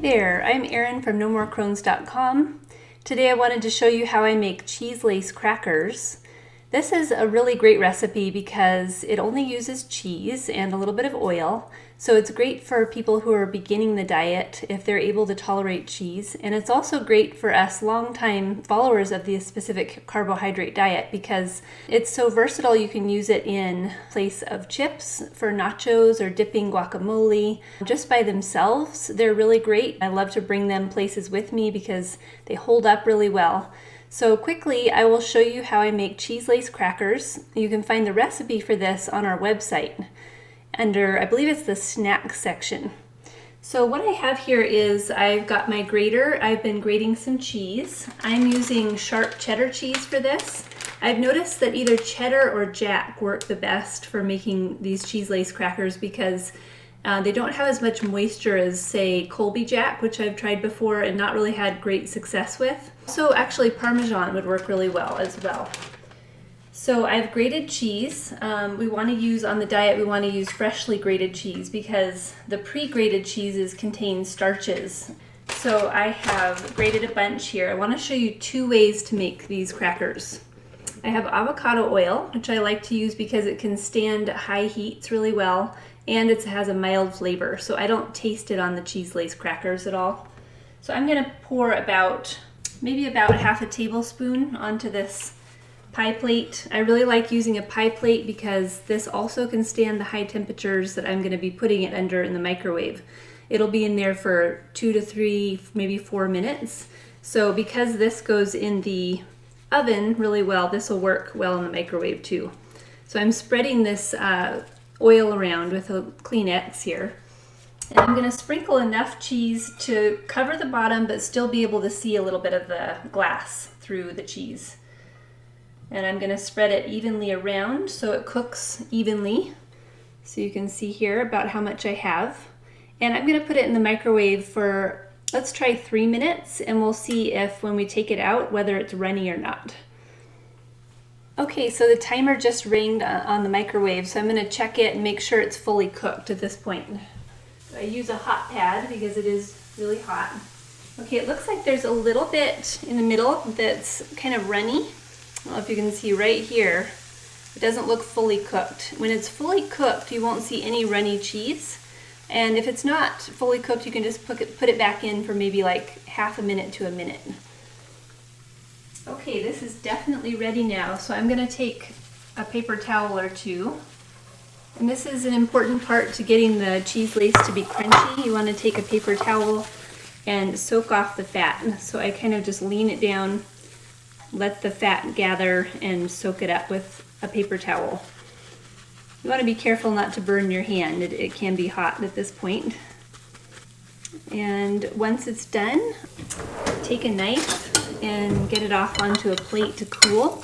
there, I'm Erin from nomorechrones.com. Today I wanted to show you how I make cheese lace crackers. This is a really great recipe because it only uses cheese and a little bit of oil, so it's great for people who are beginning the diet if they're able to tolerate cheese, and it's also great for us longtime followers of the Specific Carbohydrate Diet because it's so versatile. You can use it in place of chips, for nachos, or dipping guacamole. Just by themselves, they're really great. I love to bring them places with me because they hold up really well. So quickly, I will show you how I make cheese lace crackers. You can find the recipe for this on our website under, I believe it's the snack section. So what I have here is I've got my grater. I've been grating some cheese. I'm using sharp cheddar cheese for this. I've noticed that either cheddar or jack work the best for making these cheese lace crackers because they don't have as much moisture as, say, Colby Jack, which I've tried before and not really had great success with. So actually parmesan would work really well as well. So I've grated cheese. We want to use, on the diet, we want to use freshly grated cheese because the pre-grated cheeses contain starches. So I have grated a bunch here. I want to show you two ways to make these crackers. I have avocado oil, which I like to use because it can stand high heats really well, and it has a mild flavor, so I don't taste it on the cheese lace crackers at all. So I'm going to pour maybe about half a tablespoon onto this pie plate. I really like using a pie plate because this also can stand the high temperatures that I'm going to be putting it under in the microwave. It'll be in there for 2 to 3, maybe 4 minutes. So because this goes in the oven really well, this will work well in the microwave too. So I'm spreading this oil around with a Kleenex here. And I'm going to sprinkle enough cheese to cover the bottom but still be able to see a little bit of the glass through the cheese. And I'm going to spread it evenly around so it cooks evenly. So you can see here about how much I have. And I'm going to put it in the microwave for, let's try 3 minutes, and we'll see if when we take it out whether it's runny or not. Okay, so the timer just rang on the microwave, so I'm going to check it and make sure it's fully cooked at this point. I use a hot pad because it is really hot. Okay, it looks like there's a little bit in the middle that's kind of runny. I don't know if you can see right here. It doesn't look fully cooked. When it's fully cooked, you won't see any runny cheese. And if it's not fully cooked, you can just put it back in for maybe like half a minute to a minute. Okay, this is definitely ready now, so I'm going to take a paper towel or two. And this is an important part to getting the cheese lace to be crunchy. You want to take a paper towel and soak off the fat. So I kind of just lean it down, let the fat gather, and soak it up with a paper towel. You want to be careful not to burn your hand. It can be hot at this point. And once it's done, take a knife and get it off onto a plate to cool.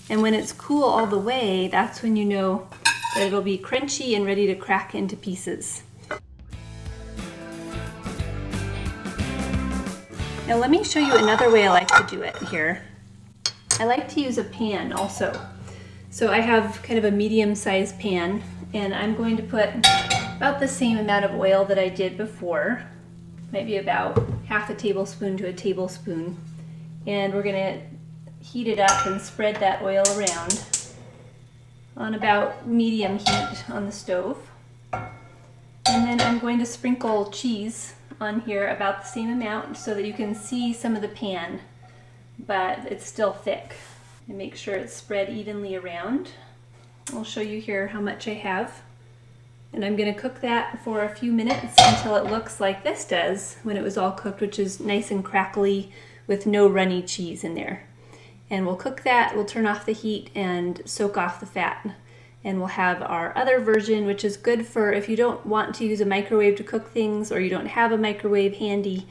And when it's cool all the way, that's when you know that it'll be crunchy and ready to crack into pieces. Now let me show you another way I like to do it here. I like to use a pan also. So I have kind of a medium-sized pan, and I'm going to put about the same amount of oil that I did before, maybe about half a tablespoon to a tablespoon. And we're going to heat it up and spread that oil around on about medium heat on the stove. And then I'm going to sprinkle cheese on here about the same amount so that you can see some of the pan, but it's still thick. And make sure it's spread evenly around. I'll show you here how much I have. And I'm going to cook that for a few minutes until it looks like this does when it was all cooked, which is nice and crackly with no runny cheese in there. And we'll cook that, we'll turn off the heat and soak off the fat. And we'll have our other version, which is good for if you don't want to use a microwave to cook things or you don't have a microwave handy.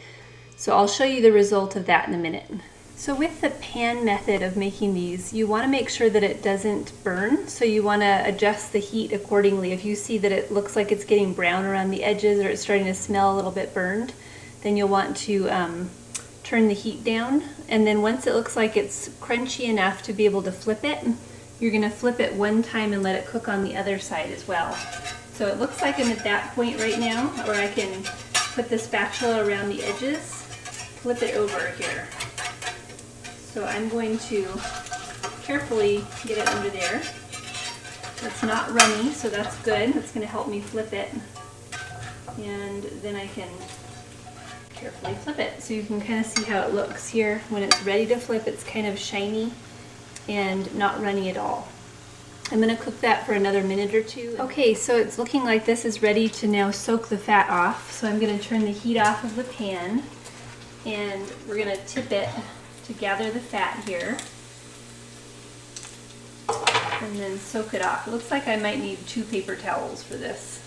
So I'll show you the result of that in a minute. So with the pan method of making these, you want to make sure that it doesn't burn. So you want to adjust the heat accordingly. If you see that it looks like it's getting brown around the edges or it's starting to smell a little bit burned, then you'll want to turn the heat down. And then once it looks like it's crunchy enough to be able to flip it, you're going to flip it one time and let it cook on the other side as well. So it looks like I'm at that point right now, or I can put the spatula around the edges, flip it over here. So I'm going to carefully get it under there. It's not runny, so that's good. That's going to help me flip it. And then I can carefully flip it. So you can kind of see how it looks here. When it's ready to flip, it's kind of shiny and not runny at all. I'm going to cook that for another minute or two. Okay, so it's looking like this is ready to now soak the fat off. So I'm going to turn the heat off of the pan, and we're going to tip it to gather the fat here. And then soak it off. It looks like I might need 2 paper towels for this.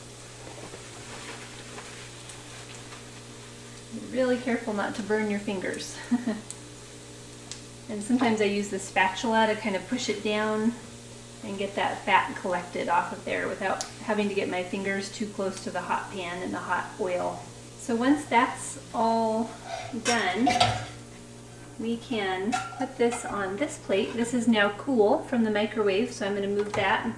Be really careful not to burn your fingers. And sometimes I use the spatula to kind of push it down and get that fat collected off of there without having to get my fingers too close to the hot pan and the hot oil. So once that's all done, we can put this on this plate. This is now cool from the microwave, so I'm going to move that,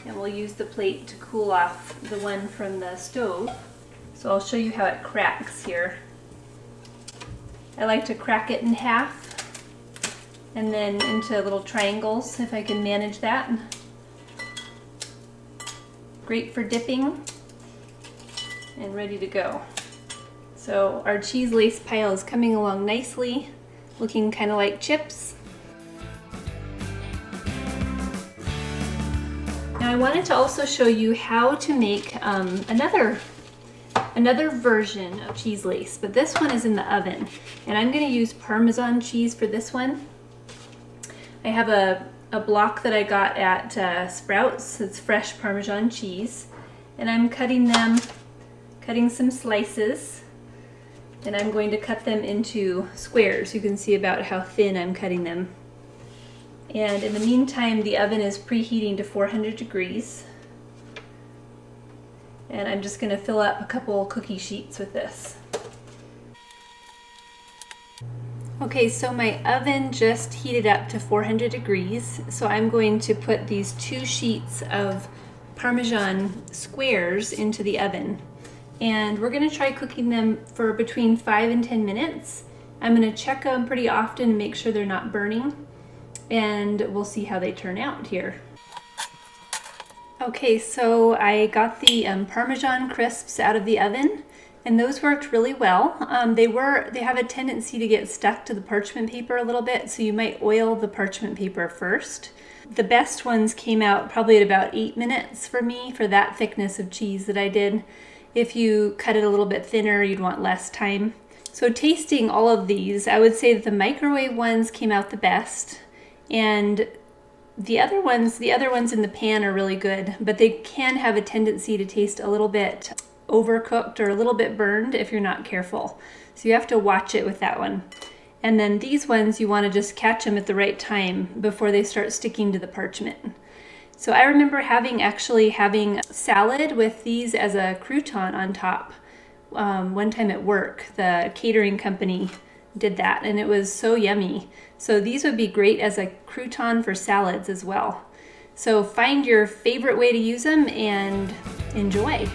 and we'll use the plate to cool off the one from the stove. So I'll show you how it cracks here. I like to crack it in half and then into little triangles if I can manage that. Great for dipping and ready to go. So our cheese lace pile is coming along nicely, looking kind of like chips. Now I wanted to also show you how to make another version of cheese lace, but this one is in the oven, and I'm going to use Parmesan cheese for this one. I have a block that I got at Sprouts. It's fresh Parmesan cheese, and I'm cutting some slices, and I'm going to cut them into squares. You can see about how thin I'm cutting them. And in the meantime, the oven is preheating to 400 degrees. And I'm just going to fill up a couple cookie sheets with this. Okay, so my oven just heated up to 400 degrees. So I'm going to put these 2 sheets of Parmesan squares into the oven. And we're going to try cooking them for between 5 and 10 minutes. I'm going to check them pretty often and make sure they're not burning. And we'll see how they turn out here. Okay, so I got the Parmesan crisps out of the oven, and those worked really well. They have a tendency to get stuck to the parchment paper a little bit, so you might oil the parchment paper first. The best ones came out probably at about 8 minutes for me for that thickness of cheese that I did. If you cut it a little bit thinner, you'd want less time. So tasting all of these, I would say that the microwave ones came out the best, and the other ones in the pan are really good, but they can have a tendency to taste a little bit overcooked or a little bit burned if you're not careful. So you have to watch it with that one. And then these ones, you want to just catch them at the right time before they start sticking to the parchment. So I remember actually having salad with these as a crouton on top. One time at work, the catering company did that, and it was so yummy. So these would be great as a crouton for salads as well. So find your favorite way to use them and enjoy.